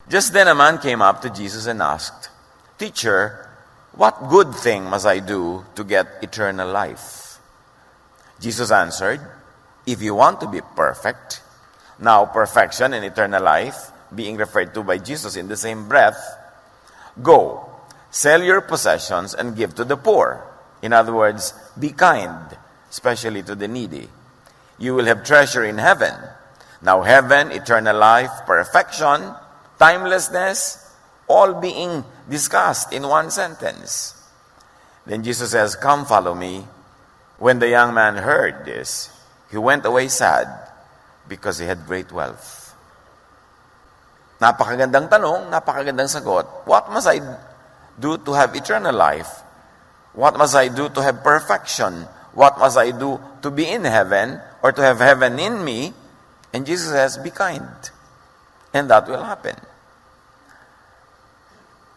Just then a man came up to Jesus and asked, "Teacher, what good thing must I do to get eternal life?" Jesus answered, "If you want to be perfect," now perfection and eternal life being referred to by Jesus in the same breath, "go, sell your possessions and give to the poor." In other words, be kind, especially to the needy. "You will have treasure in heaven." Now heaven, eternal life, perfection, timelessness, all being discussed in one sentence. Then Jesus says, "Come, follow me." When the young man heard this, he went away sad because he had great wealth. Napakagandang tanong, napakagandang sagot. What must I do to have eternal life? What must I do to have perfection? What must I do to be in heaven or to have heaven in me? And Jesus says, be kind. And that will happen.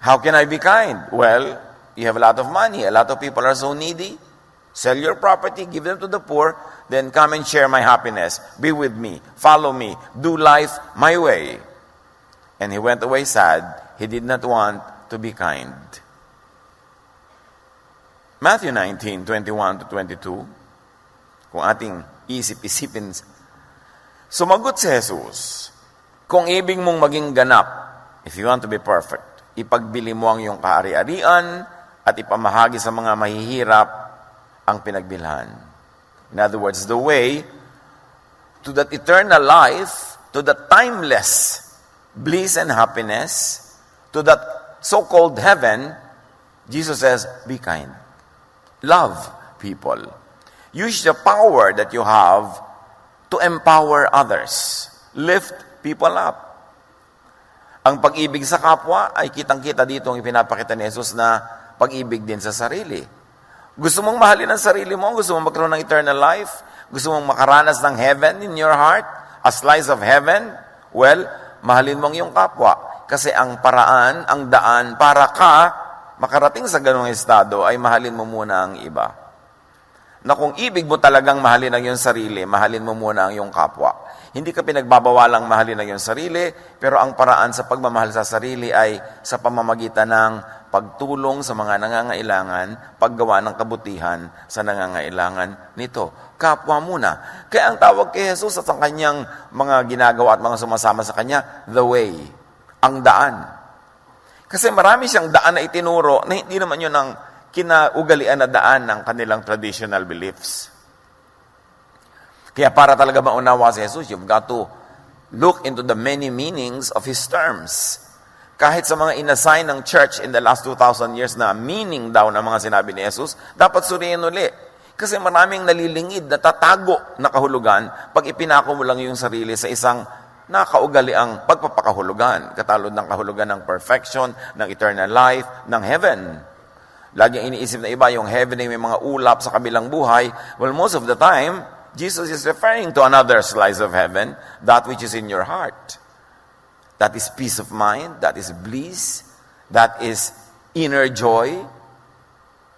How can I be kind? Well, you have a lot of money. A lot of people are so needy. Sell your property, give them to the poor, then come and share my happiness. Be with me. Follow me. Do life my way. And he went away sad. He did not want to be kind. Matthew 19:21-22, kung ating isip-isipin, sumagot si Jesus, "Kung ibig mong maging ganap, if you want to be perfect, ipagbili mo ang iyong kahari-arian at ipamahagi sa mga mahihirap ang pinagbilhan." In other words, the way to that eternal life, to that timeless bliss and happiness, to that so-called heaven, Jesus says, be kind. Love people. Use the power that you have to empower others. Lift people up. Ang pag-ibig sa kapwa ay kitang-kita dito ang ipinapakita ni Jesus na pag-ibig din sa sarili. Gusto mong mahalin ang sarili mo? Gusto mong magkaroon ng eternal life? Gusto mong makaranas ng heaven in your heart? A slice of heaven? Well, mahalin mo ang iyong kapwa. Kasi ang paraan, ang daan para ka makarating sa ganung estado ay mahalin mo muna ang iba. Na kung ibig mo talagang mahalin ang iyong sarili, mahalin mo muna ang iyong kapwa. Hindi ka pinagbabawalang mahalin ang iyong sarili, pero ang paraan sa pagmamahal sa sarili ay sa pamamagitan ng pagtulong sa mga nangangailangan, paggawa ng kabutihan sa nangangailangan nito. Kapwa muna. Kaya ang tawag kay Jesus at ang kanyang mga ginagawa at mga sumasama sa kanya, the way, ang daan. Kasi marami siyang daan na itinuro na hindi naman yun ang kinaugalian na daan ng kanilang traditional beliefs. Kaya para talaga maunawa si Jesus, you've got to look into the many meanings of His terms. Kahit sa mga inassign ng church in the last 2,000 years na meaning daw ng mga sinabi ni Jesus, dapat suriin uli. Kasi maraming nalilingid, natatago na kahulugan pag ipinako mo lang yung sarili sa isang nakaugali ang pagpapakahulugan. Katalod ng kahulugan ng perfection, ng eternal life, ng heaven. Laging iniisip na iba, yung heaven ay may mga ulap sa kabilang buhay. Well, most of the time, Jesus is referring to another slice of heaven, that which is in your heart. That is peace of mind, that is bliss, that is inner joy,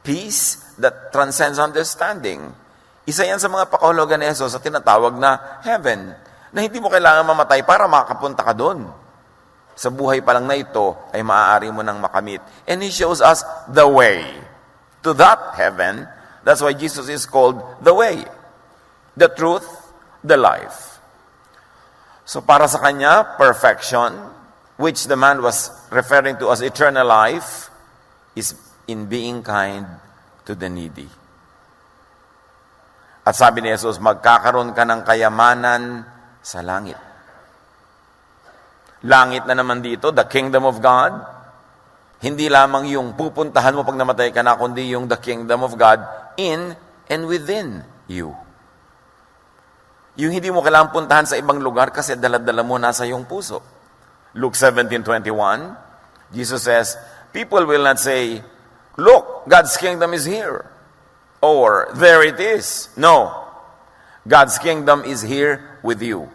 peace that transcends understanding. Isa yan sa mga pakahulugan ni Jesus sa tinatawag na heaven, na hindi mo kailangan mamatay para makapunta ka doon. Sa buhay pa lang na ito ay maaari mo nang makamit. And He shows us the way to that heaven. That's why Jesus is called the way, the truth, the life. So para sa Kanya, perfection, which the man was referring to as eternal life, is in being kind to the needy. At sabi ni Jesus, magkakaroon ka ng kayamanan sa langit. Langit na naman dito, the kingdom of God. Hindi lamang yung pupuntahan mo pag namatay ka na, kundi yung the kingdom of God in and within you. Yung hindi mo kailangan puntahan sa ibang lugar kasi dala-dala mo nasa iyong puso. Luke 17:21, Jesus says, people will not say, look, God's kingdom is here. Or, there it is. No. God's kingdom is here with you.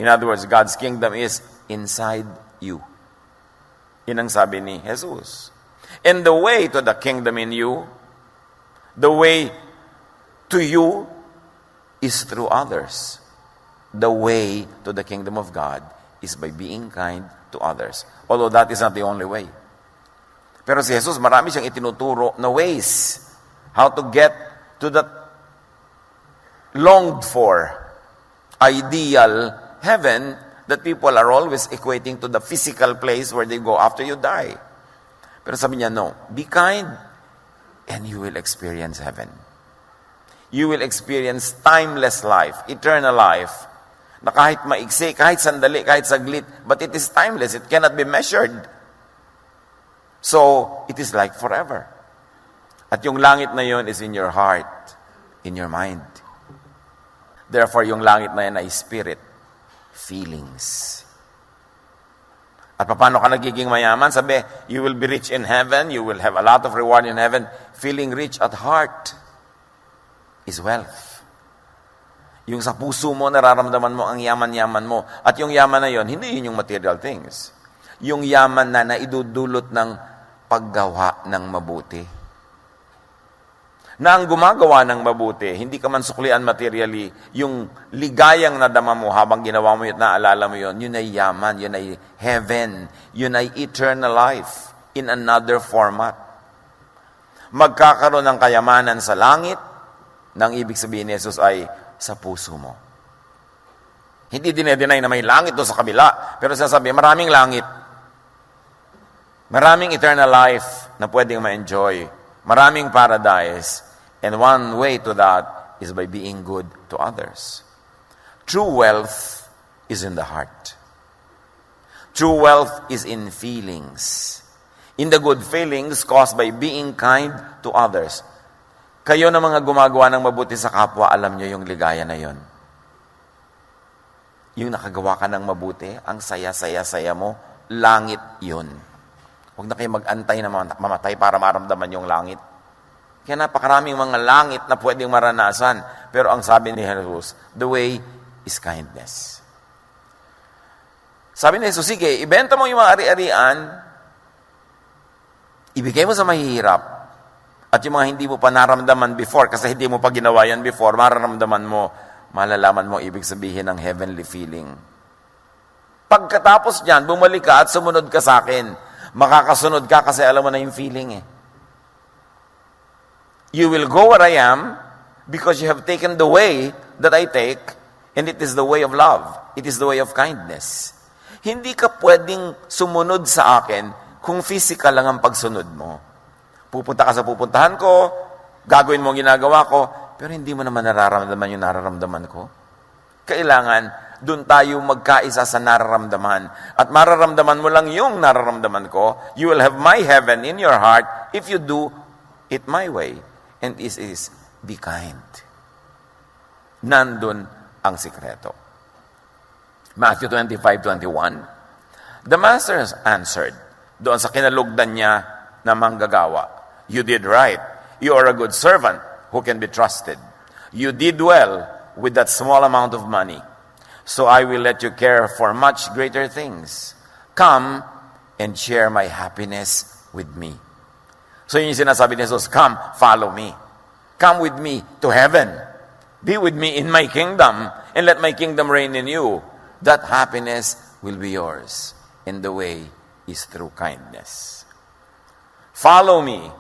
In other words, God's kingdom is inside you. Yun ang sabi ni Jesus. And the way to the kingdom in you, the way to you is through others. The way to the kingdom of God is by being kind to others. Although that is not the only way. Pero si Jesus, marami siyang itinuturo na ways how to get to that longed for ideal heaven that people are always equating to the physical place where they go after you die. Pero sabi niya, no, be kind and you will experience heaven. You will experience timeless life, eternal life, na kahit maiksi, kahit sandali, kahit saglit, but it is timeless. It cannot be measured. So, it is like forever. At yung langit na yon is in your heart, in your mind. Therefore, yung langit na yan ay spirit, feelings. At paano ka nagiging mayaman? Sabi, you will be rich in heaven, you will have a lot of reward in heaven. Feeling rich at heart is wealth. Yung sa puso mo, nararamdaman mo ang yaman-yaman mo. At yung yaman na yon, hindi yun yung material things. Yung yaman na naidudulot ng paggawa ng mabuti. Na ang gumagawa ng mabuti, hindi ka man suklian materially, yung ligayang nadama mo habang ginawa mo yun, naalala mo yun, yun ay yaman, yun ay heaven, yun ay eternal life in another format. Magkakaroon ng kayamanan sa langit, nang ibig sabihin ni Jesus ay sa puso mo. Hindi dinedeny na may langit doon sa kabila, pero sasabi, maraming langit. Maraming eternal life na pwedeng ma-enjoy. Maraming paradise. And one way to that is by being good to others. True wealth is in the heart. True wealth is in feelings. In the good feelings caused by being kind to others. Kayo na mga gumagawa ng mabuti sa kapwa, alam nyo yung ligaya na yon. Yung nakagawa ka ng mabuti, ang saya-saya-saya mo, langit yun. Huwag na kayo mag-antay na mamatay para maramdaman yung langit. Kaya napakaraming mga langit na pwedeng maranasan. Pero ang sabi ni Jesus, the way is kindness. Sabi ni Jesus, sige, ibenta mo yung mga ari-arian, ibigay mo sa mahihirap, at yung mga hindi mo pa naramdaman before, kasi hindi mo pa ginawa yan before, mararamdaman mo, malalaman mo ibig sabihin ng heavenly feeling. Pagkatapos niyan, bumalik ka at sumunod ka sa akin. Makakasunod ka kasi alam mo na yung feeling eh. You will go where I am because you have taken the way that I take, and it is the way of love. It is the way of kindness. Hindi ka pwedeng sumunod sa akin kung physical lang ang pagsunod mo. Pupunta ka sa pupuntahan ko, gagawin mo ang ginagawa ko, pero hindi mo naman nararamdaman yung nararamdaman ko. Kailangan doon tayo magkaisa sa nararamdaman. At mararamdaman mo lang yung nararamdaman ko. You will have my heaven in your heart if you do it my way. And this is, be kind. Nandun ang sikreto. Matthew 25:21. The master answered, doon sa kinalugdan niya na manggagawa, you did right. You are a good servant who can be trusted. You did well with that small amount of money. So I will let you care for much greater things. Come and share my happiness with me. So yun yung sinasabi ni Jesus, come, follow me. Come with me to heaven. Be with me in my kingdom and let my kingdom reign in you. That happiness will be yours. And the way is through kindness. Follow me.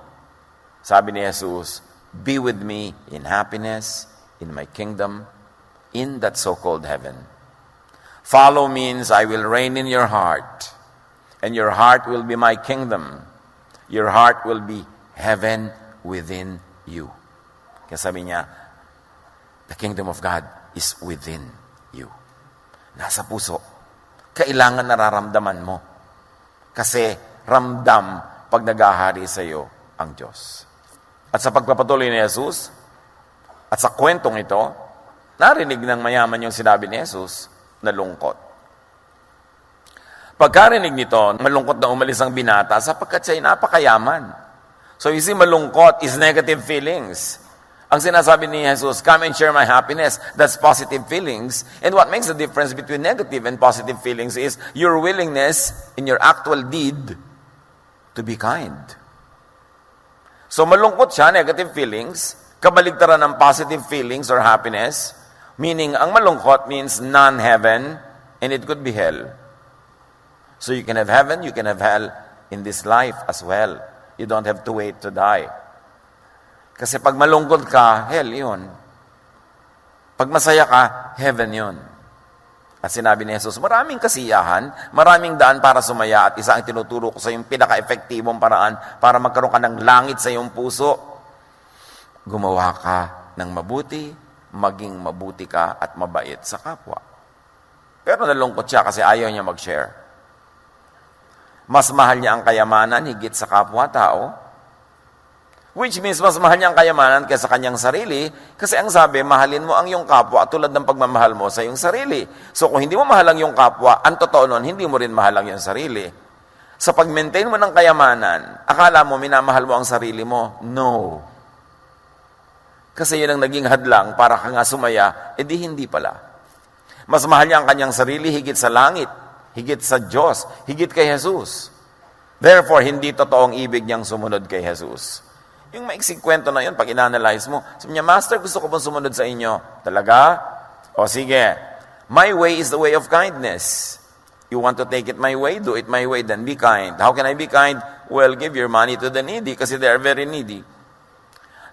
Sabi ni Jesus, be with me in happiness, in my kingdom, in that so-called heaven. Follow means I will reign in your heart, and your heart will be my kingdom. Your heart will be heaven within you. Kaya sabi niya, the kingdom of God is within you. Nasa puso. Kailangan nararamdaman mo. Kasi ramdam pag nag-ahari sa iyo ang Diyos. At sa pagpapatuloy ni Jesus, at sa kwentong ito, narinig ng mayaman yung sinabi ni Jesus, nalungkot. Pagkarinig nito, malungkot na umalis ang binata sapagkat siya ay napakayaman. So you see, malungkot is negative feelings. Ang sinasabi ni Jesus, come and share my happiness, that's positive feelings. And what makes the difference between negative and positive feelings is your willingness in your actual deed to be kind. So malungkot siya, negative feelings, kabaligtaran ng positive feelings or happiness. Meaning, ang malungkot means non-heaven, and it could be hell. So you can have heaven, you can have hell in this life as well. You don't have to wait to die. Kasi pag malungkot ka, hell yun. Pag masaya ka, heaven yun. At sinabi ni Jesus, maraming kasiyahan, maraming daan para sumaya, at isa ang tinuturo ko sa yung pinaka-epektibong paraan para magkaroon ka ng langit sa iyong puso. Gumawa ka ng mabuti, maging mabuti ka at mabait sa kapwa. Pero nalungkot siya kasi ayaw niya mag-share. Mas mahal niya ang kayamanan higit sa kapwa-tao, which means mas mahal niya ang kayamanan kaysa kanyang sarili, kasi ang sabi, mahalin mo ang iyong kapwa tulad ng pagmamahal mo sa iyong sarili. So kung hindi mo mahal ang iyong kapwa, ang totoo nun, hindi mo rin mahal ang iyong sarili. Sa pag-maintain mo ng kayamanan, akala mo minamahal mo ang sarili mo? No. Kasi yun ang naging hadlang para ka nga sumaya, edi hindi pala. Mas mahal niya ang kanyang sarili higit sa langit, higit sa Diyos, higit kay Jesus. Therefore, hindi totoong ibig niyang sumunod kay Jesus. Yung maiksing kwento na yun, pag inanalyze mo, sabi niya, Master, gusto ko pong sumunod sa inyo. Talaga? O sige, my way is the way of kindness. You want to take it my way? Do it my way, then be kind. How can I be kind? Well, give your money to the needy kasi they are very needy.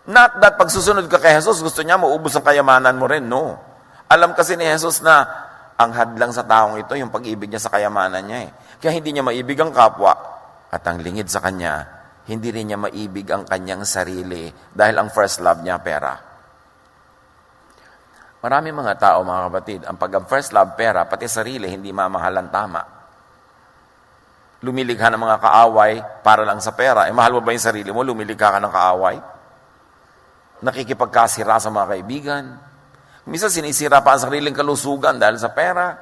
Not that pag susunod ka kay Jesus, gusto niya maubos ang kayamanan mo rin. No. Alam kasi ni Jesus na ang hadlang sa taong ito, yung pag-ibig niya sa kayamanan niya eh. Kaya hindi niya maibig ang kapwa at ang lingid sa kanya, hindi rin niya maibig ang kanyang sarili dahil ang first love niya, pera. Marami mga tao, mga kapatid, ang first love, pera, pati sarili, hindi mamahalan tama. Lumilikha ng mga kaaway para lang sa pera. Eh, mahal mo ba yung sarili mo? Lumilikha ka ng kaaway? Nakikipagkasira sa mga kaibigan? Minsan sinisira pa ang sariling kalusugan dahil sa pera.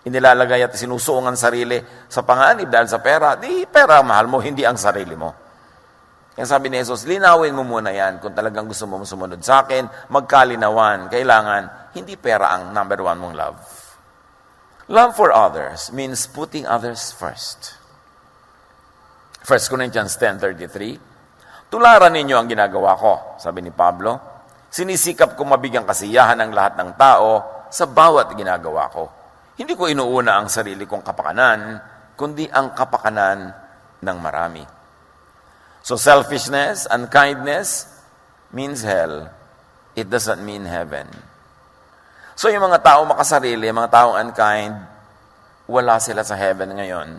Inilalagay at sinusuong ang sarili sa panganib dahil sa pera. Di pera mahal mo, hindi ang sarili mo. Kaya sabi ni Jesus, linawin mo muna yan. Kung talagang gusto mo sumunod sa akin, magkalinawan. Kailangan, hindi pera ang number one mong love. Love for others means putting others first. 1 Corinthians 10:33, tularan ninyo ang ginagawa ko, sabi ni Pablo. Sinisikap kong mabigyang kasiyahan ng lahat ng tao sa bawat ginagawa ko. Hindi ko inuuna ang sarili kong kapakanan, kundi ang kapakanan ng marami. So selfishness and kindness means hell. It doesn't mean heaven. So yung mga tao makasarili, mga taong unkind, wala sila sa heaven ngayon.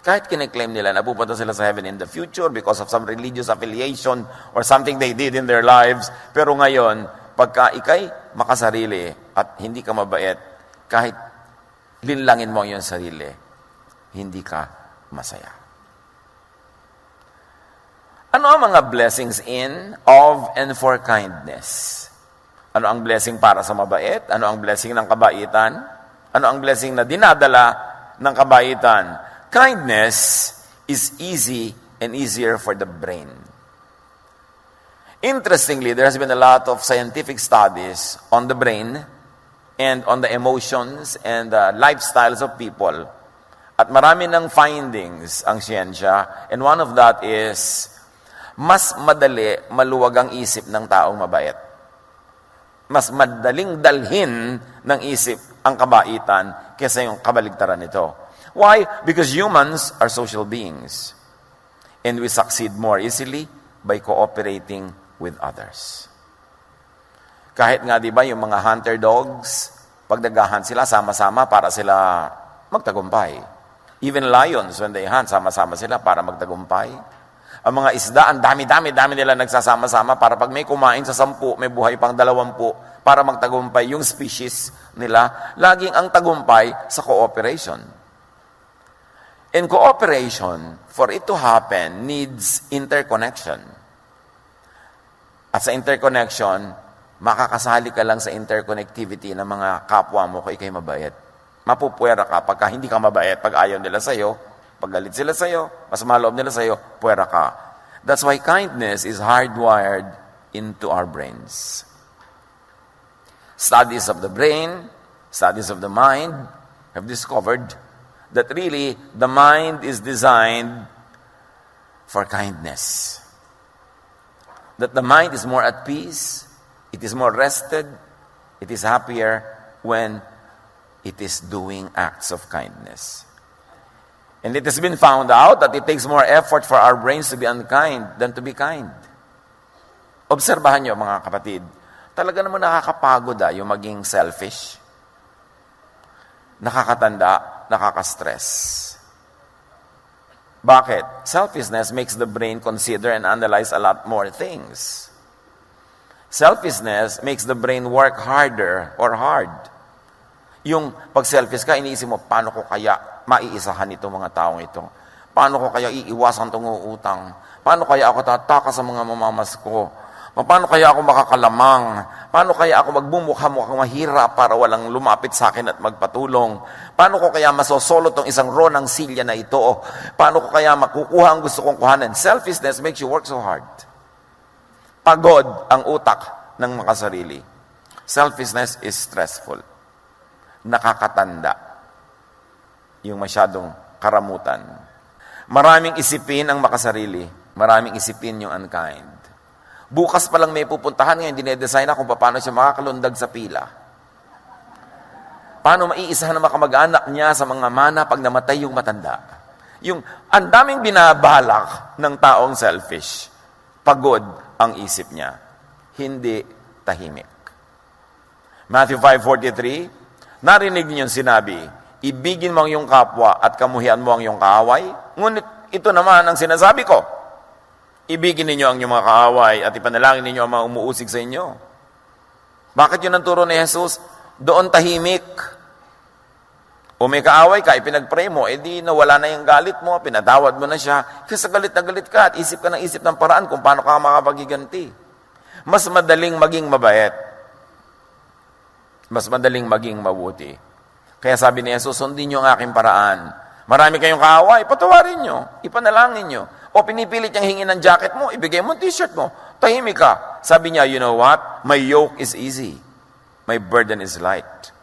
Kahit kiniklaim nila na pupunta sila sa heaven in the future because of some religious affiliation or something they did in their lives. Pero ngayon, pagka ikay makasarili at hindi ka mabait, kahit linlangin mo ang iyong sarili, hindi ka masaya. Ano ang mga blessings in, of, and for kindness? Ano ang blessing para sa mabait? Ano ang blessing ng kabaitan? Ano ang blessing na dinadala ng kabaitan? Kindness is easy and easier for the brain. Interestingly, there has been a lot of scientific studies on the brain and on the emotions and the lifestyles of people. At marami ng findings ang siyensya, and one of that is, mas madali maluwag ang isip ng taong mabait. Mas madaling dalhin ng isip ang kabaitan kaysa yung kabaligtaran nito. Why? Because humans are social beings. And we succeed more easily by cooperating with others. Kahit nga, di ba, yung mga hunter dogs, pag nag-hunt sila, sama-sama para sila magtagumpay. Even lions, when they hunt, sama-sama sila para magtagumpay. Ang mga isda, ang dami nila nagsasama-sama para pag may kumain sa 10, may buhay pang 20 para magtagumpay yung species nila. Laging ang tagumpay sa cooperation. And cooperation, for it to happen, needs interconnection. At sa interconnection, makakasali ka lang sa interconnectivity ng mga kapwa mo kung ikay mabait. Mapupwera ka pagka hindi ka mabait, pag ayaw nila sa'yo, pag galit sila sa'yo, mas maloob nila sa'yo, puwera ka. That's why kindness is hardwired into our brains. Studies of the brain, studies of the mind have discovered that really the mind is designed for kindness. That the mind is more at peace, it is more rested, it is happier when it is doing acts of kindness. And it has been found out that it takes more effort for our brains to be unkind than to be kind. Obserbahan nyo, mga kapatid, talaga naman nakakapagod yung maging selfish. Nakakatanda, nakaka-stress. Bakit? Selfishness makes the brain consider and analyze a lot more things. Selfishness makes the brain work harder or hard. Yung pag selfish ka, iniisip mo, paano ko kaya maiisahan itong mga taong ito? Paano ko kaya iiwasan itong utang? Paano kaya ako tataka sa mga mamamas ko? Paano kaya ako makakalamang? Paano kaya ako magbumukha-mukhang mahirap para walang lumapit sa akin at magpatulong? Paano ko kaya masosolo tong isang row ng silya na ito? Paano ko kaya makukuha ang gusto kong kuhanan? Selfishness makes you work so hard. Pagod ang utak ng makasarili. Selfishness is stressful. Nakakatanda. Yung masyadong karamutan. Maraming isipin ang makasarili. Maraming isipin yung unkind. Bukas pa lang may pupuntahan ngayon, dinedesign na kung paano siya makakalundag sa pila. Paano maiisahan ng makamag-anak niya sa mga mana pag namatay yung matanda. Yung ang daming binabalak ng taong selfish. Pagod ang isip niya. Hindi tahimik. Matthew 5:43, narinig niyo yung sinabi, ibigin mo ang iyong kapwa at kamuhian mo ang iyong kaaway. Ngunit ito naman ang sinasabi ko, ibigin ninyo ang inyong mga kaaway at ipanalangin ninyo ang mga umuusig sa inyo. Bakit yun ang turo ni Jesus? Doon tahimik. O may kaaway ka, ipinag-pray mo, edi nawala na yung galit mo, pinatawad mo na siya. Kasi galit na galit ka at isip ka ng paraan kung paano ka makapagiganti. Mas madaling maging mabait. Mas madaling maging mabuti. Kaya sabi ni Jesus, sundin nyo ang aking paraan. Marami kayong kaaway, patawarin nyo, ipanalangin nyo. O pinipilit niyang hingin ng jacket mo, ibigay mo ang t-shirt mo. Tahimik ka. Sabi niya, you know what? My yoke is easy. My burden is light.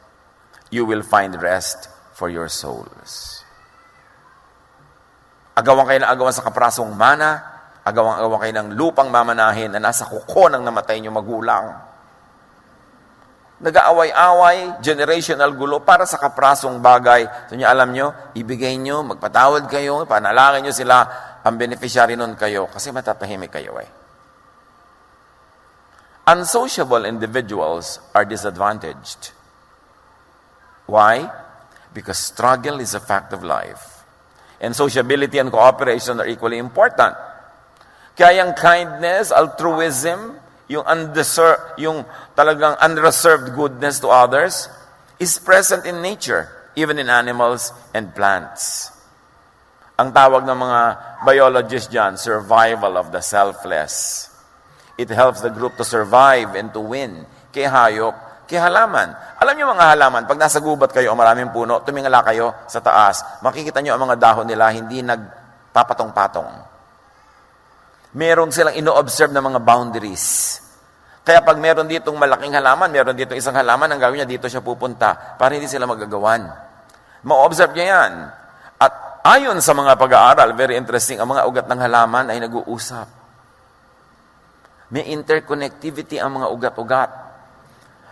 You will find rest for your souls. Agawan kayo ng agawan sa kaprasong mana, agawan kayo ng lupang mamanahin na nasa kuko ng namatay niyong magulang. Nag-aaway-away, generational gulo para sa kaprasong bagay. So niya, alam nyo, ibigay nyo, magpatawad kayo, panalangin nyo sila, ang beneficiary nun kayo, kasi matatahimik kayo Unsociable individuals are disadvantaged. Why? Because struggle is a fact of life. And sociability and cooperation are equally important. Kaya yung kindness, altruism, yung talagang unreserved goodness to others, is present in nature, even in animals and plants. Ang tawag ng mga biologists dyan, survival of the selfless. It helps the group to survive and to win. Kaya hayop, kaya halaman. Alam niyo mga halaman, pag nasa gubat kayo o maraming puno, tumingala kayo sa taas, makikita niyo ang mga dahon nila hindi nagpapatong-patong. Meron silang ino-observe na mga boundaries. Kaya pag meron ditong malaking halaman, meron ditong isang halaman, ang gawin niya, dito siya pupunta para hindi sila magagawan. Ma-observe niya yan. At ayon sa mga pag-aaral, very interesting, ang mga ugat ng halaman ay nag-uusap. May interconnectivity ang mga ugat-ugat.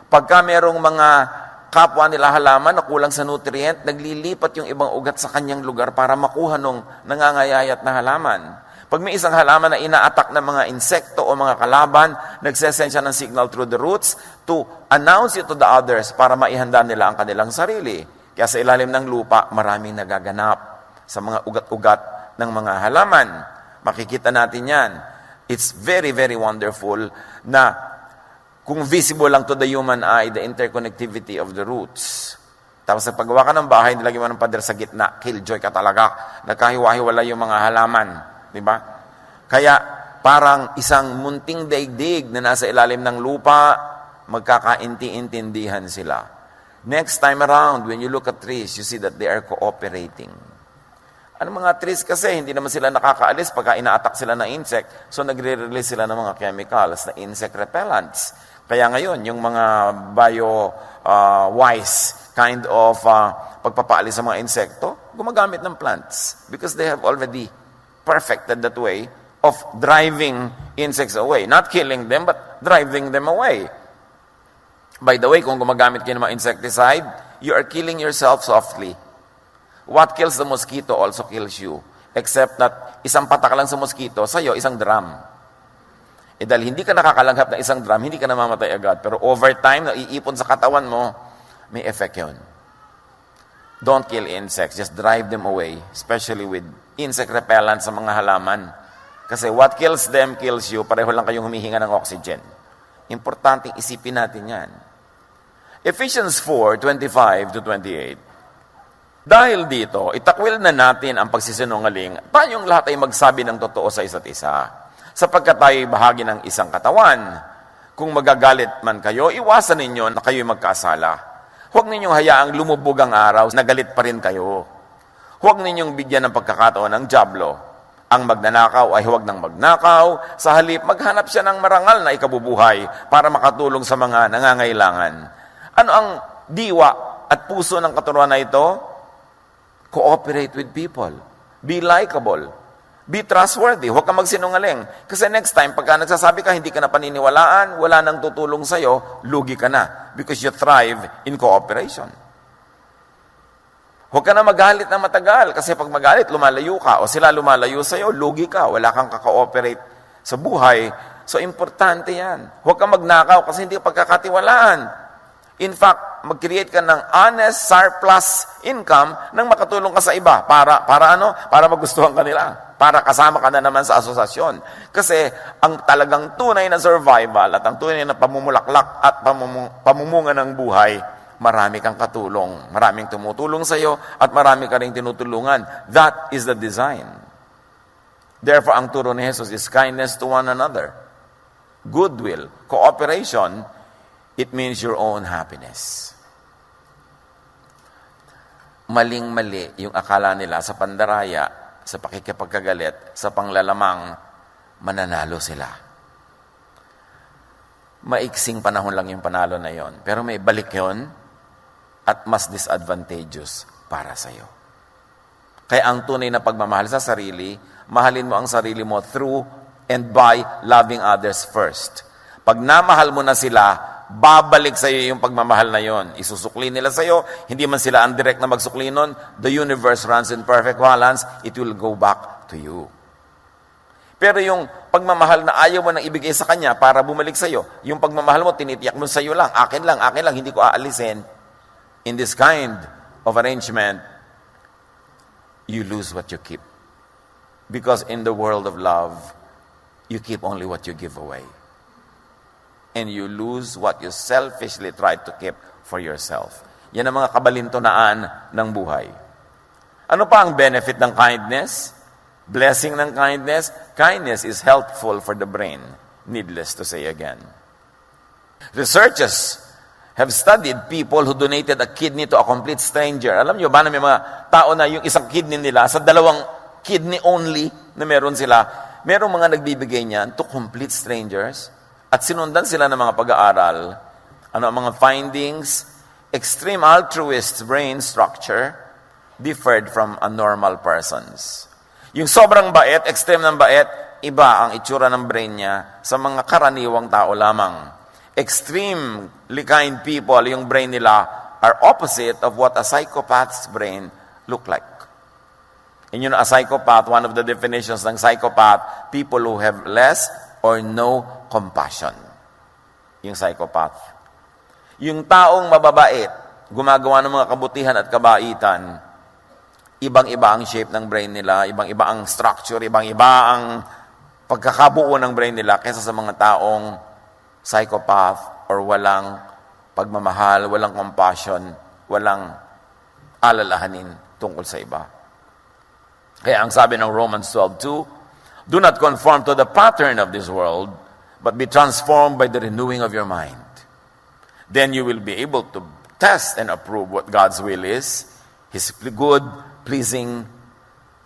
Pagka merong mga kapwa nila halaman na kulang sa nutrient, naglilipat yung ibang ugat sa kanyang lugar para makuha nung nangangayayat na halaman. Pag may isang halaman na ina-attack ng mga insekto o mga kalaban, nagsesend siya ng signal through the roots to announce it to the others para maihanda nila ang kanilang sarili. Kaya sa ilalim ng lupa, maraming nagaganap sa mga ugat-ugat ng mga halaman. Makikita natin yan. It's very, very wonderful na kung visible lang to the human eye, the interconnectivity of the roots. Tapos sa paggawa ka ng bahay, nilagyan mo ng pader sa gitna, killjoy ka talaga. Nagkahiwa-hiwala yung mga halaman. Diba? Kaya parang isang munting daigdig na nasa ilalim ng lupa, magkakainti-intindihan sila. Next time around, when you look at trees, you see that they are cooperating. Ano mga trees kasi, hindi naman sila nakakaalis pagka ina-attack sila ng insect, so nagre-release sila ng mga chemicals na insect repellents. Kaya ngayon, yung mga bio-wise kind of pagpapaalis sa mga insekto, gumagamit ng plants because they have already perfected that way of driving insects away. Not killing them, but driving them away. By the way, kung gumagamit kayo ng mga insecticide, you are killing yourself softly. What kills the mosquito also kills you. Except that isang patak lang sa mosquito, sa'yo, isang drum. Dahil hindi ka nakakalanghap ng isang drum, hindi ka namamatay agad. Pero over time, na iipon sa katawan mo, may effect yun. Don't kill insects. Just drive them away. Especially with insect repellent sa mga halaman. Kasi what kills them kills you. Pareho lang kayong humihinga ng oxygen. Importanteng isipin natin yan. Ephesians 4:25-28. Dahil dito, itakwil na natin ang pagsisinungaling. Tayong lahat ay magsabi ng totoo sa isa't isa. Sapagkat tayo'y bahagi ng isang katawan. Kung magagalit man kayo, iwasan ninyo na kayo'y magkasala. Huwag ninyong hayaang lumubog ang araw na galit pa rin kayo. Huwag ninyong bigyan ng pagkakataon ng dyablo. Ang magnanakaw ay huwag nang magnakaw. Sa halip, maghanap siya ng marangal na ikabubuhay para makatulong sa mga nangangailangan. Ano ang diwa at puso ng katuruan na ito? Cooperate with people. Be likable. Be trustworthy. Huwag kang magsinungaling. Kasi next time, pagka nagsasabi ka, hindi ka na paniniwalaan, wala nang tutulong sa'yo, lugi ka na. Because you thrive in cooperation. Huwag ka na magalit na matagal. Kasi pag magalit, lumalayo ka. O sila lumalayo sa'yo, lugi ka. Wala kang kaka-ooperate sa buhay. So, importante yan. Huwag kang magnakaw kasi hindi ka pagkakatiwalaan. In fact, mag-create ka ng honest surplus income nang makatulong ka sa iba. Para ano? Para magustuhan ka nila. Para kasama ka na naman sa asosasyon. Kasi ang talagang tunay na survival at ang tunay na pamumulaklak at pamumunga ng buhay, marami kang katulong. Maraming tumutulong sa iyo at marami ka rin tinutulungan. That is the design. Therefore, ang turo ni Jesus is kindness to one another. Goodwill, cooperation, it means your own happiness. Maling-mali yung akala nila sa pandaraya, sa pakikipagkagalit, sa panglalamang, mananalo sila. Maiksing panahon lang yung panalo na yon. Pero may balik yon at mas disadvantageous para sa'yo. Kaya ang tunay na pagmamahal sa sarili, mahalin mo ang sarili mo through and by loving others first. Pag namahal mo na sila, babalik sa iyo yung pagmamahal na yon. Isusukli nila sa iyo, hindi man sila ang direct na magsukli nun. The universe runs in perfect balance, it will go back to you. Pero yung pagmamahal na ayaw mo nang ibigay sa kanya para bumalik sa iyo, yung pagmamahal mo, tinitiyak mo sa iyo lang, akin lang, hindi ko aalisin. In this kind of arrangement, you lose what you keep. Because in the world of love, you keep only what you give away. And you lose what you selfishly try to keep for yourself. Yan ang mga kabalintunaan ng buhay. Ano pa ang benefit ng kindness? Blessing ng kindness? Kindness is healthful for the brain. Needless to say again. Researchers have studied people who donated a kidney to a complete stranger. Alam nyo ba na may mga tao na yung isang kidney nila, sa dalawang kidney only na meron sila, merong mga nagbibigay niyan to complete strangers. At sinundan sila ng mga pag-aaral, ang mga findings, extreme altruist brain structure differed from a normal person's. Yung sobrang bait, extreme ng bait, iba ang itsura ng brain niya sa mga karaniwang tao lamang. Extremely kind people, yung brain nila are opposite of what a psychopath's brain look like. And a psychopath, one of the definitions ng psychopath, people who have less or no compassion. Yung psychopath. Yung taong mababait, gumagawa ng mga kabutihan at kabaitan, ibang-iba ang shape ng brain nila, ibang-iba ang structure, ibang-iba ang pagkakabuo ng brain nila kaysa sa mga taong psychopath or walang pagmamahal, walang compassion, walang alalahanin tungkol sa iba. Kaya ang sabi ng Romans 12:2, do not conform to the pattern of this world, but be transformed by the renewing of your mind. Then you will be able to test and approve what God's will is, His good, pleasing,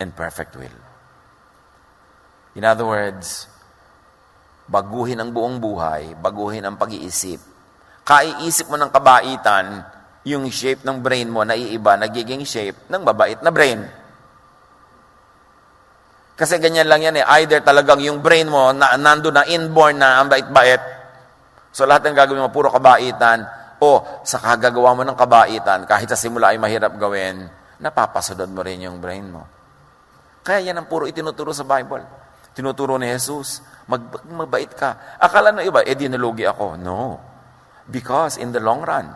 and perfect will. In other words, baguhin ang buong buhay, baguhin ang pag-iisip. Kaiisip mo ng kabaitan, yung shape ng brain mo naiiba, nagiging shape ng mabait na brain. Kasi ganyan lang yan eh. Either talagang yung brain mo, nando na inborn na ang bait-bait. So lahat ng gagawin mo, puro kabaitan. O sa kagagawa mo ng kabaitan, kahit sa simula ay mahirap gawin, napapasunod mo rin yung brain mo. Kaya yan ang puro itinuturo sa Bible. Tinuturo ni Jesus, mabait ka. Akala na iba, dinulogi ako. No. Because in the long run,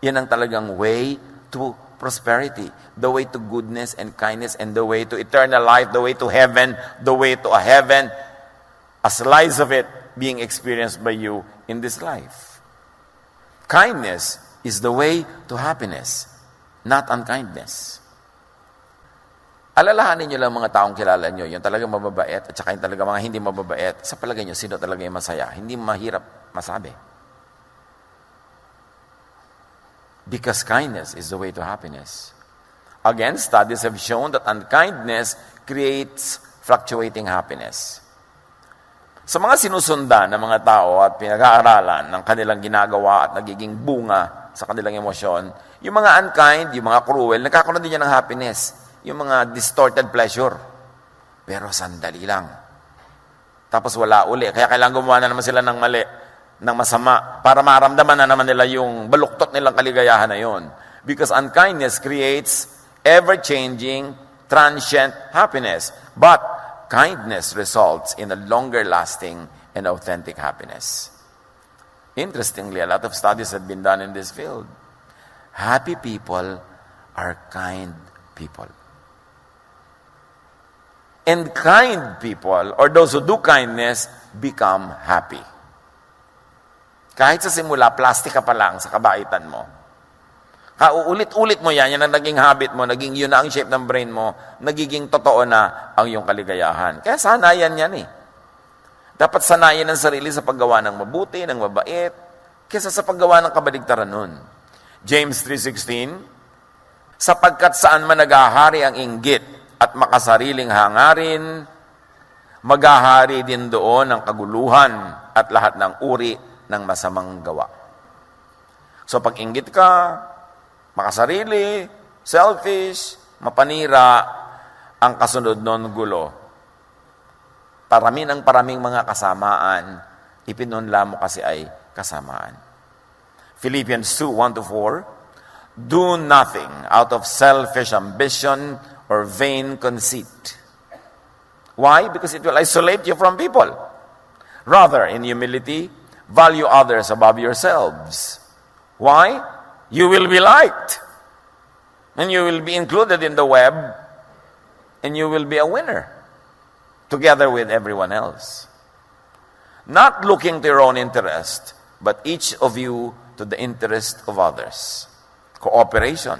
yan ang talagang way to prosperity, the way to goodness and kindness, and the way to eternal life, the way to heaven, the way to a heaven, a slice of it being experienced by you in this life. Kindness is the way to happiness, not unkindness. Alalahanin niyo lang mga taong kilala niyo, yung talagang mababait at saka yung talagang mga hindi mababait. Sa palagay niyo, sino talaga yung masaya? Hindi mahirap masabi. Because kindness is the way to happiness. Again, studies have shown that unkindness creates fluctuating happiness. Sa mga sinusundan ng mga tao at pinag-aaralan ng kanilang ginagawa at nagiging bunga sa kanilang emosyon, yung mga unkind, yung mga cruel, nagkakaroon din yan ng happiness. Yung mga distorted pleasure. Pero sandali lang. Tapos wala uli. Kaya kailangan gumawa na naman sila ng mali, ng masama, para maramdaman na naman nila yung baluktot nilang kaligayahan na yun. Because unkindness creates ever-changing, transient happiness. But kindness results in a longer-lasting and authentic happiness. Interestingly, a lot of studies have been done in this field. Happy people are kind people. And kind people, or those who do kindness, become happy. Kahit sa simula, plastic ka pa lang sa kabaitan mo. Uulit-ulit mo yan ang naging habit mo, naging yun na ang shape ng brain mo, nagiging totoo na ang iyong kaligayahan. Kaya sanayan yan eh. Dapat sanayan ang sarili sa paggawa ng mabuti, ng mabait, kaysa sa paggawa ng kabaligtaran nun. James 3:16, sapagkat saan man naghahari ang inggit at makasariling hangarin, maghahari din doon ang kaguluhan at lahat ng uri ng masamang gawa. So pag inggit ka, makasarili, selfish, mapanira, ang kasunod nun gulo. Paraming mga kasamaan, ipinunla mo kasi ay kasamaan. Philippians 2:1-4, do nothing out of selfish ambition or vain conceit. Why? Because it will isolate you from people. Rather, in humility, value others above yourselves. Why? You will be liked. And you will be included in the web. And you will be a winner. Together with everyone else. Not looking to your own interest, but each of you to the interest of others. Cooperation.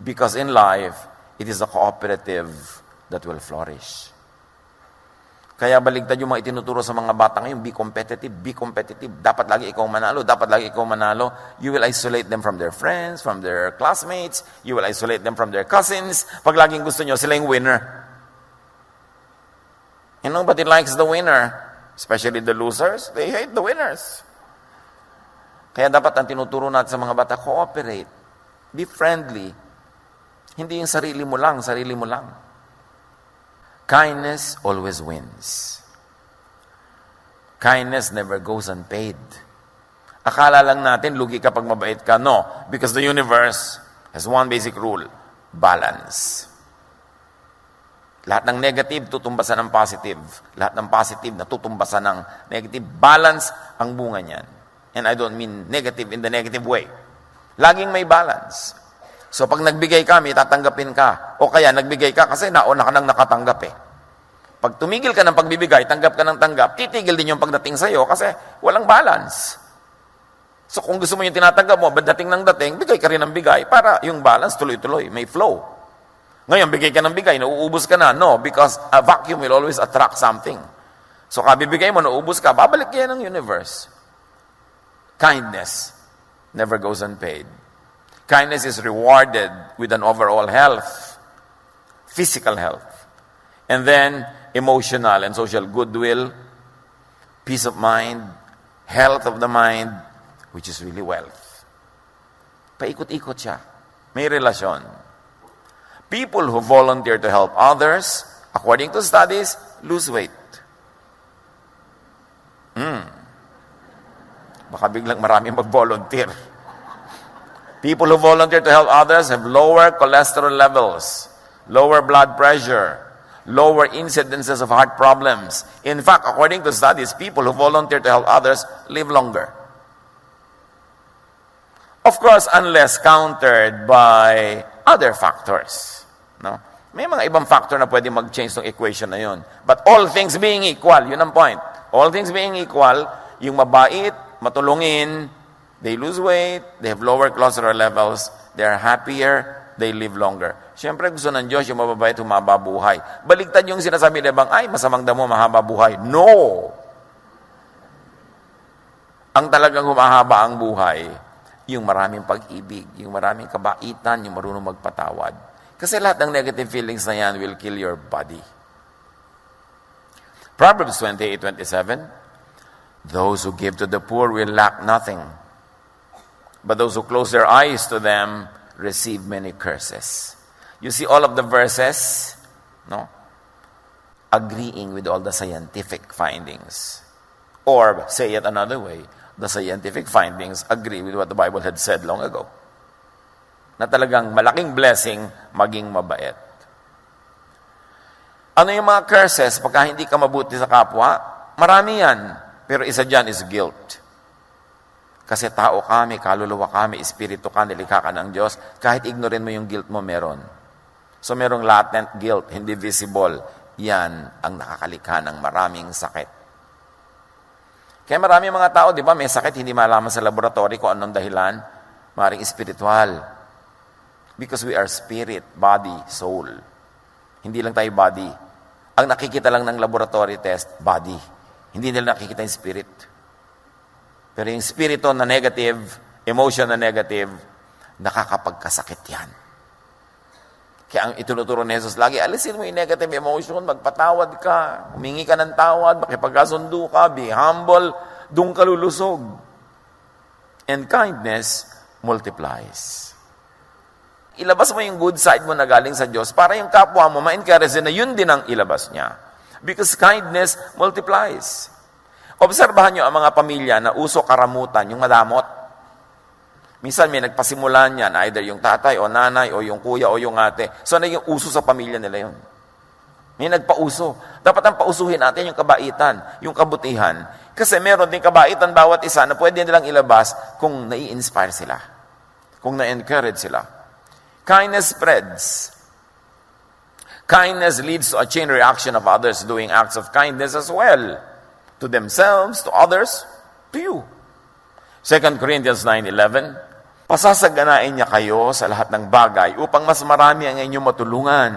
Because in life, it is a cooperative that will flourish. Kaya baligtad yung mga itinuturo sa mga bata ngayon, be competitive, be competitive. Dapat lagi ikaw manalo, dapat lagi ikaw manalo. You will isolate them from their friends, from their classmates. You will isolate them from their cousins. Pag laging gusto nyo, sila yung winner. And nobody likes the winner. Especially the losers, they hate the winners. Kaya dapat ang tinuturo natin sa mga bata, cooperate. Be friendly. Hindi yung sarili mo lang. Kindness always wins. Kindness never goes unpaid. Akala lang natin, lugi ka pag mabait ka. No, because the universe has one basic rule, balance. Lahat ng negative, tutumbasan ng positive. Lahat ng positive, natutumbasan ng negative. Balance ang bunga niyan. And I don't mean negative in the negative way. Laging may balance. So pag nagbigay ka, may tatanggapin ka. O kaya nagbigay ka kasi nauna ka nang nakatanggap eh. Pag tumigil ka ng pagbibigay, tanggap ka ng tanggap, titigil din yung pagdating sa'yo kasi walang balance. So kung gusto mo yung tinatanggap mo, dating ng dating, bigay ka rin ng bigay para yung balance tuloy-tuloy, may flow. Ngayon, bigay ka ng bigay, nauubos ka na. No, because a vacuum will always attract something. So kabibigay mo, nauubos ka, babalik yan ng universe. Kindness never goes unpaid. Kindness is rewarded with an overall health, physical health, and then emotional and social goodwill, peace of mind, health of the mind, which is really wealth. Paikot-ikot siya. May relasyon. People who volunteer to help others, according to studies, lose weight. Baka biglang maraming mag-volunteer. People who volunteer to help others have lower cholesterol levels, lower blood pressure, lower incidences of heart problems. In fact, according to studies, people who volunteer to help others live longer. Of course, unless countered by other factors. No? May mga ibang factor na pwede mag-change ng equation na yun. But all things being equal, yun ang point. All things being equal, yung mabait, matulungin, they lose weight, they have lower cholesterol levels, they are happier, they live longer. Siyempre, gusto ng Diyos yung mababait, humaba buhay. Baligtad yung sinasabi nila bang, ay, masamang damo, mahaba buhay. No! Ang talagang humahaba ang buhay, yung maraming pag-ibig, yung maraming kabaitan, yung marunong magpatawad. Kasi lahat ng negative feelings na yan will kill your body. Proverbs 28:27, those who give to the poor will lack nothing, but those who close their eyes to them receive many curses. You see all of the verses, no? Agreeing with all the scientific findings. Or, say it another way, the scientific findings agree with what the Bible had said long ago. Na talagang malaking blessing maging mabait. Ano yung mga curses pagka hindi ka mabuti sa kapwa? Marami yan. Pero isa dyan is guilt. Kasi tao ka, may kaluluwa ka, may espiritu ka, nilikha ka ng Diyos. Kahit ignorin mo yung guilt mo, meron. So merong latent guilt, hindi visible. Yan ang nakakalikha ng maraming sakit. Kaya maraming mga tao, di ba, may sakit, hindi malaman sa laboratory kung anong dahilan. Maring espiritual. Because we are spirit, body, soul. Hindi lang tayo body. Ang nakikita lang ng laboratory test, body. Hindi nila nakikita yung spirit. Pero yung spirito na negative, emotion na negative, nakakapagkasakit yan. Kaya ang itunuturo ni Jesus lagi, alisin mo yung negative emotion, magpatawad ka, humingi ka ng tawad, makipagkasundo ka, be humble, doon ka lulusog. And kindness multiplies. Ilabas mo yung good side mo na galing sa Diyos para yung kapwa mo ma-encourage na yun din ang ilabas niya. Because kindness multiplies. Obserbahan nyo ang mga pamilya na uso karamutan, yung madamot. Minsan may nagpasimulan yan, either yung tatay o nanay o yung kuya o yung ate. So na yung uso sa pamilya nila yun. May nagpauso. Dapat ang pausuhin natin yung kabaitan, yung kabutihan. Kasi meron din kabaitan bawat isa na pwede nilang ilabas kung nai-inspire sila. Kung na-encourage sila. Kindness spreads. Kindness leads to a chain reaction of others doing acts of kindness as well. To themselves, to others, to you. 2 Corinthians 9:11, pasasaganain niya kayo sa lahat ng bagay upang mas marami ang inyong matulungan.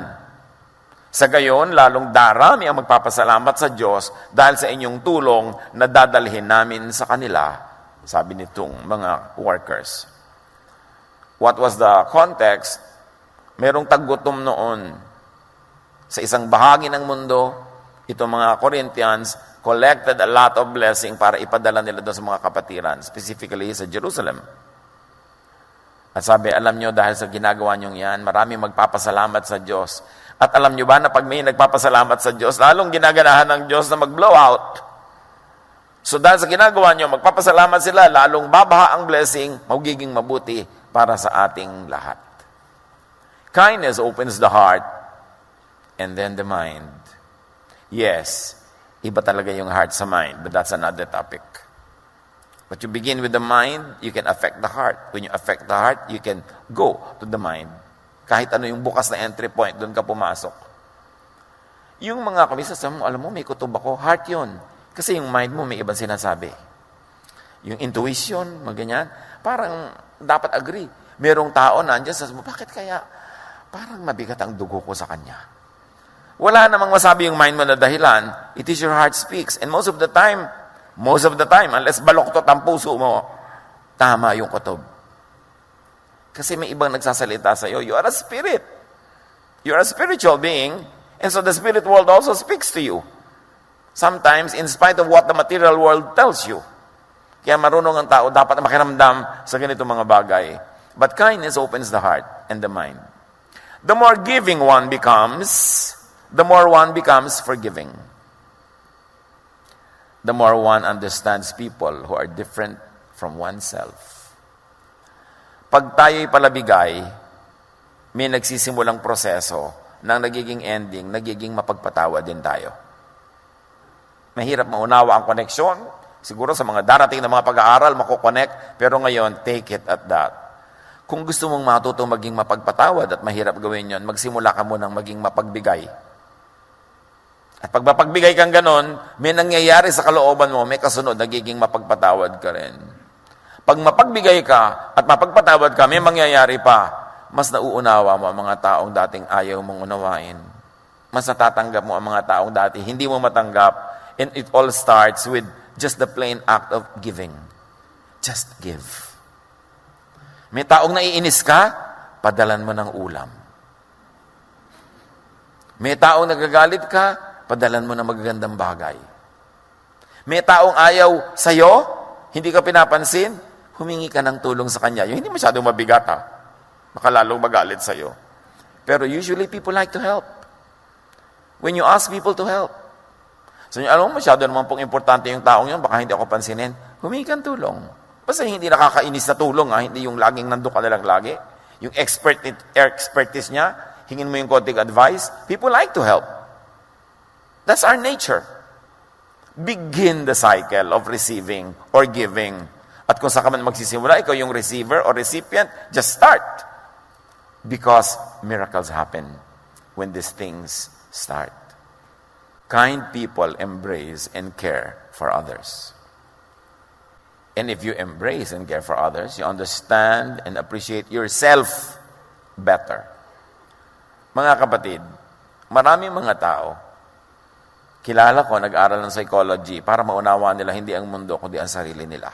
Sa gayon, lalong darami ang magpapasalamat sa Diyos dahil sa inyong tulong na dadalhin namin sa kanila, sabi nitong mga workers. What was the context? Merong taggutom noon. Sa isang bahagi ng mundo, itong mga Corinthians collected a lot of blessing para ipadala nila doon sa mga kapatiran, specifically sa Jerusalem. At sabi, alam nyo, dahil sa ginagawa nyo yan, maraming magpapasalamat sa Diyos. At alam nyo ba na pag may nagpapasalamat sa Diyos, lalong ginaganahan ng Diyos na mag-blow out. So dahil sa ginagawa nyo, magpapasalamat sila, lalong babaha ang blessing, magiging mabuti para sa ating lahat. Kindness opens the heart and then the mind. Yes, iba talaga yung heart sa mind, but that's another topic. But you begin with the mind, you can affect the heart. When you affect the heart, you can go to the mind. Kahit ano yung bukas na entry point, doon ka pumasok. Yung mga kamisas, alam mo, may kutob ako, heart yun. Kasi yung mind mo, may ibang sinasabi. Yung intuition, maganyan, parang dapat agree. Merong tao na andyan, sabi mo, bakit kaya parang mabigat ang dugo ko sa kanya? Wala namang masabi yung mind mo na dahilan. It is your heart speaks. And most of the time, unless baloktot ang puso mo, tama yung kutob. Kasi may ibang nagsasalita sa iyo. You are a spirit. You are a spiritual being. And so the spirit world also speaks to you. Sometimes, in spite of what the material world tells you. Kaya marunong ang tao, dapat makiramdam sa ganito mga bagay. But kindness opens the heart and the mind. The more giving one becomes, the more one becomes forgiving. The more one understands people who are different from oneself. Pag tayo'y palabigay, may nagsisimulang proseso na nagiging ending, nagiging mapagpatawa din tayo. Mahirap maunawa ang koneksyon. Siguro sa mga darating na mga pag-aaral, makukonect. Pero ngayon, take it at that. Kung gusto mong matutong maging mapagpatawad at mahirap gawin yon, magsimula ka munang maging mapagbigay. At pag mapagbigay kang ganon, may nangyayari sa kalooban mo, may kasunod, nagiging mapagpatawad ka rin. Pag mapagbigay ka at mapagpatawad ka, may mangyayari pa, mas nauunawa mo ang mga taong dating ayaw mong unawain. Mas natatanggap mo ang mga taong dati hindi mo matanggap. And it all starts with just the plain act of giving. Just give. May taong naiinis ka, padalan mo ng ulam. May taong nagagalit ka, padalan mo ng magagandang bagay. May taong ayaw sa'yo, hindi ka pinapansin, humingi ka ng tulong sa kanya. Yung hindi masyadong mabigat ha. Baka lalong magalit sa'yo. Pero usually people like to help. When you ask people to help. So alam mo, masyado naman pong importante yung taong yun, baka hindi ako pansinin, humingi kang tulong. Basta hindi nakakainis na tulong, hindi yung laging nandun ka na lang lagi. Yung expertise niya, hingin mo yung konting advice. People like to help. That's our nature. Begin the cycle of receiving or giving. At kung saan ka man magsisimula, ikaw yung receiver or recipient, just start. Because miracles happen when these things start. Kind people embrace and care for others. And if you embrace and care for others, you understand and appreciate yourself better. Mga kapatid, maraming mga tao, kilala ko, nag-aral ng psychology para maunawaan nila hindi ang mundo, kundi ang sarili nila.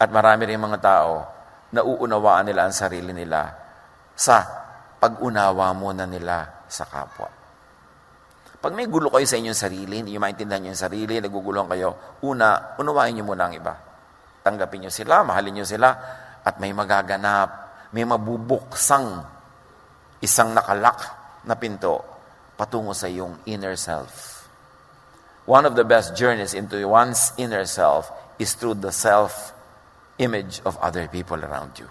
At marami rin mga tao, nauunawaan nila ang sarili nila sa pag-unawa muna nila sa kapwa. Pag may gulo kayo sa inyong sarili, hindi nyo maintindihan yung sarili, naguguluhan kayo, unawain nyo muna ang iba. Tanggapin nyo sila, mahalin nyo sila, at may magaganap, may mabubuksang isang nakalak na pinto patungo sa iyong inner self. One of the best journeys into one's inner self is through the self-image of other people around you.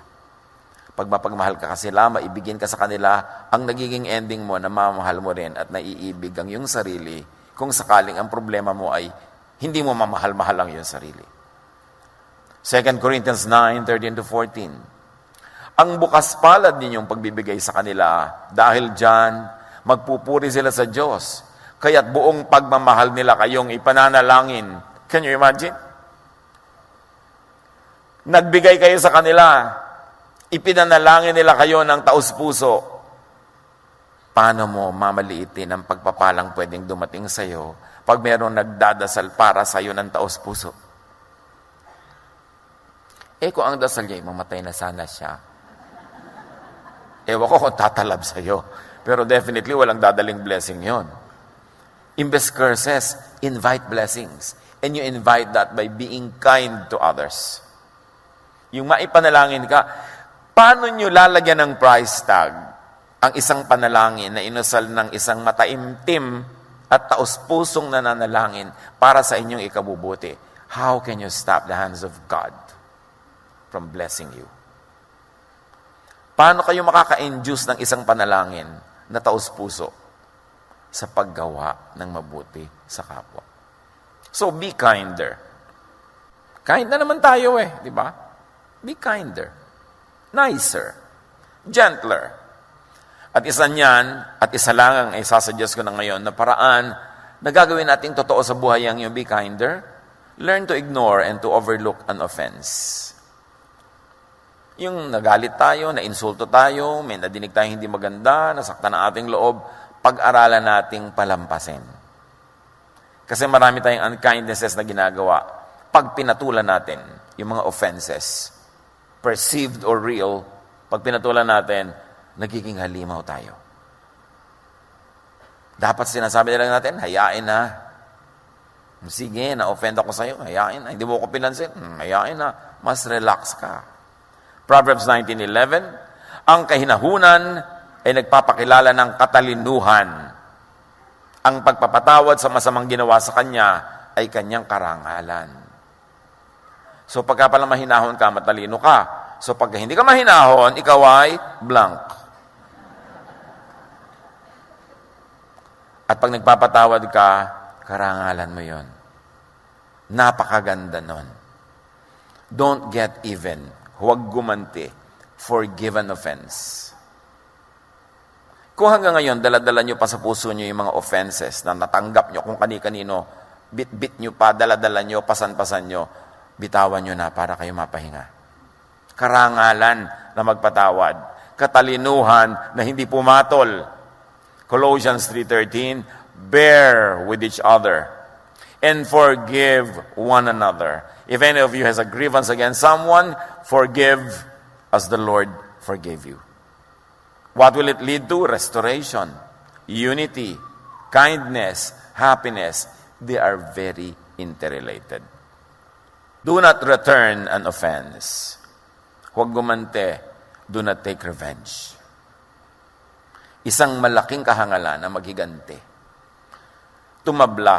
Pag mapagmahal ka kasi maibigin ka sa kanila, ang nagiging ending mo na mamahal mo rin at naiibig ang iyong sarili kung sakaling ang problema mo ay hindi mo mamahal-mahal ang iyong sarili. 2 Corinthians 9:13-14. Ang bukas palad ninyong pagbibigay sa kanila, dahil dyan, magpupuri sila sa Diyos, kaya't buong pagmamahal nila kayong ipananalangin. Can you imagine? Nagbigay kayo sa kanila, ipinanalangin nila kayo ng taus-puso. Paano mo mamaliitin ang pagpapalang pwedeng dumating sa iyo pag mayroong nagdadasal para sa iyo ng taus-puso? Kung ang dasal niya, mamatay na sana siya. Ewan ko kung tatalab sa iyo. Pero definitely, walang dadaling blessing yon. Imbes curses, invite blessings. And you invite that by being kind to others. Yung maipanalangin ka, paano nyo lalagyan ng price tag ang isang panalangin na inusal ng isang mataimtim at taus-pusong nananalangin para sa inyong ikabubuti? How can you stop the hands of God from blessing you? Paano kayo makaka-induce ng isang panalangin na taus-puso sa paggawa ng mabuti sa kapwa? So, be kinder. Kind na naman tayo di ba? Be kinder. Nicer, gentler. At isa niyan, at isa lang ang isasuggest ko na ngayon na paraan na gagawin nating totoo sa buhay ang yung be kinder, learn to ignore and to overlook an offense. Yung nagalit tayo, na-insulto tayo, may nadinig tayo hindi maganda, nasaktan ang ating loob, pag-aralan nating palampasin. Kasi marami tayong unkindnesses na ginagawa pag pinatulan natin yung mga offenses, perceived or real, pag pinatulan natin, nagiging halimaw tayo. Dapat sinasabi nila natin, hayain na. Sige, na-offend ako sa'yo, hayain na. Hindi mo ako pinansin, hayain na. Mas relax ka. Proverbs 19:11, ang kahinahunan ay nagpapakilala ng katalinuhan. Ang pagpapatawad sa masamang ginawa sa kanya ay kanyang karangalan. So pagka pala mahinahon ka, matalino ka. So pagka hindi ka mahinahon, ikaw ay blank. At pag nagpapatawad ka, karangalan mo yon. Napakaganda nun. Don't get even. Huwag gumanti. Forgive an offense. Kung hanggang ngayon, dala-dala nyo pa sa puso nyo yung mga offenses na natanggap nyo, kung kani-kanino, bit-bit nyo pa, dala-dala nyo, pasan-pasan nyo, bitawan nyo na para kayo mapahinga. Karangalan na magpatawad. Katalinuhan na hindi pumatol. Colossians 3:13, bear with each other and forgive one another. If any of you has a grievance against someone, forgive as the Lord forgave you. What will it lead to? Restoration, unity, kindness, happiness. They are very interrelated. Do not return an offense. Huwag gumante. Do not take revenge. Isang malaking kahangalan na maghiganti. Tumabla.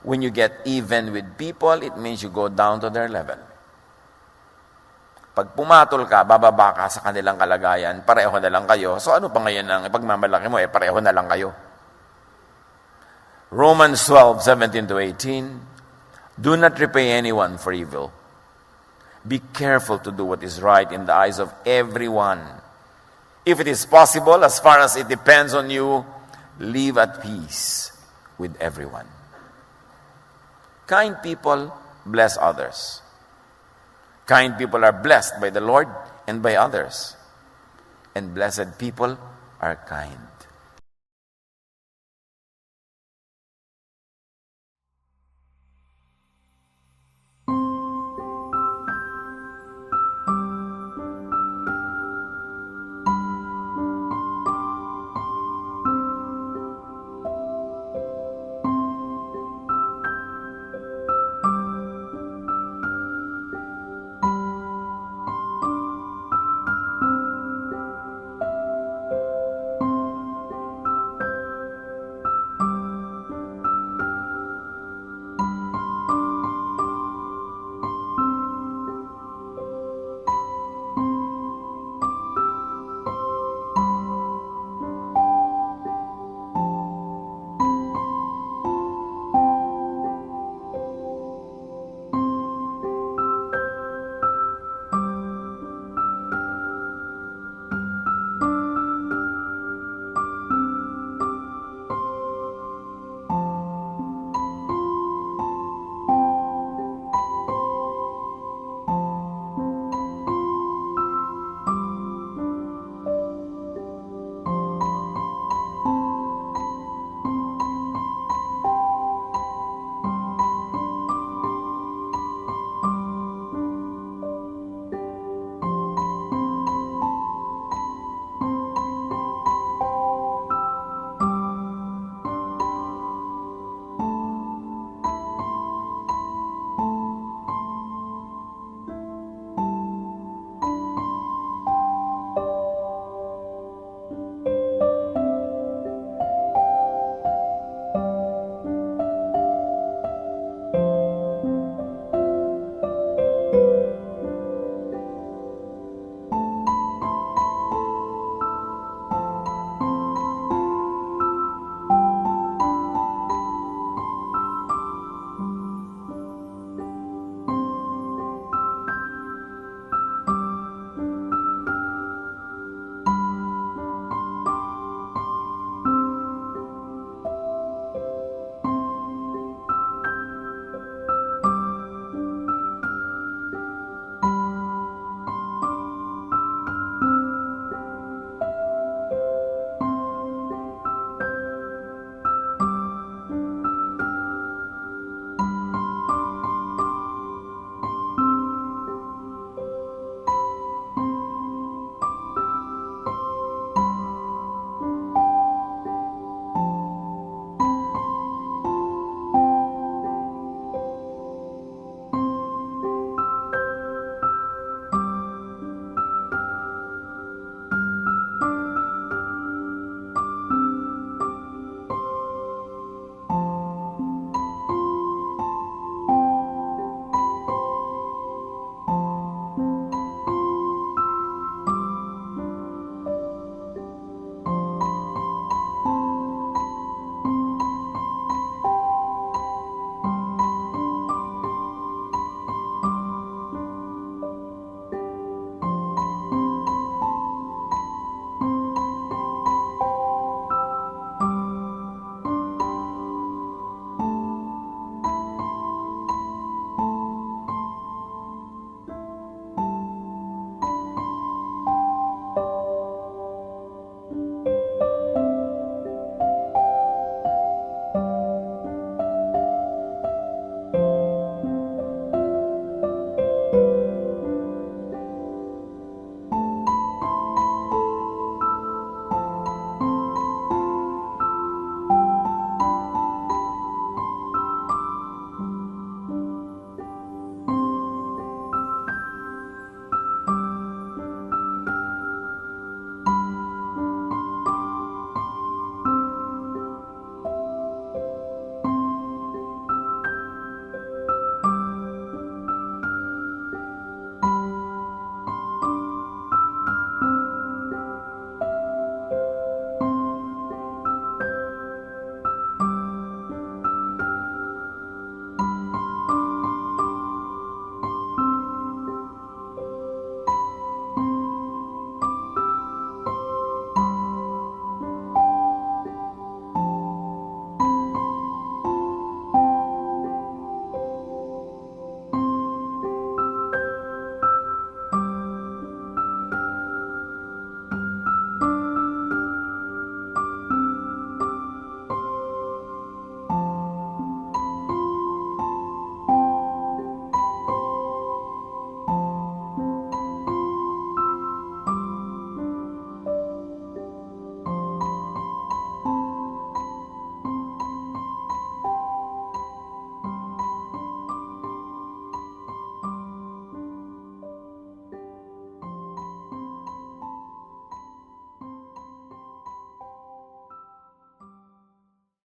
When you get even with people, it means you go down to their level. Pag pumatol ka, bababa ka sa kanilang kalagayan, pareho na lang kayo. So ano pa ngayon ang ipagmamalaki mo? Pareho na lang kayo. Romans 12:17-18, do not repay anyone for evil. Be careful to do what is right in the eyes of everyone. If it is possible, as far as it depends on you, live at peace with everyone. Kind people bless others. Kind people are blessed by the Lord and by others. And blessed people are kind.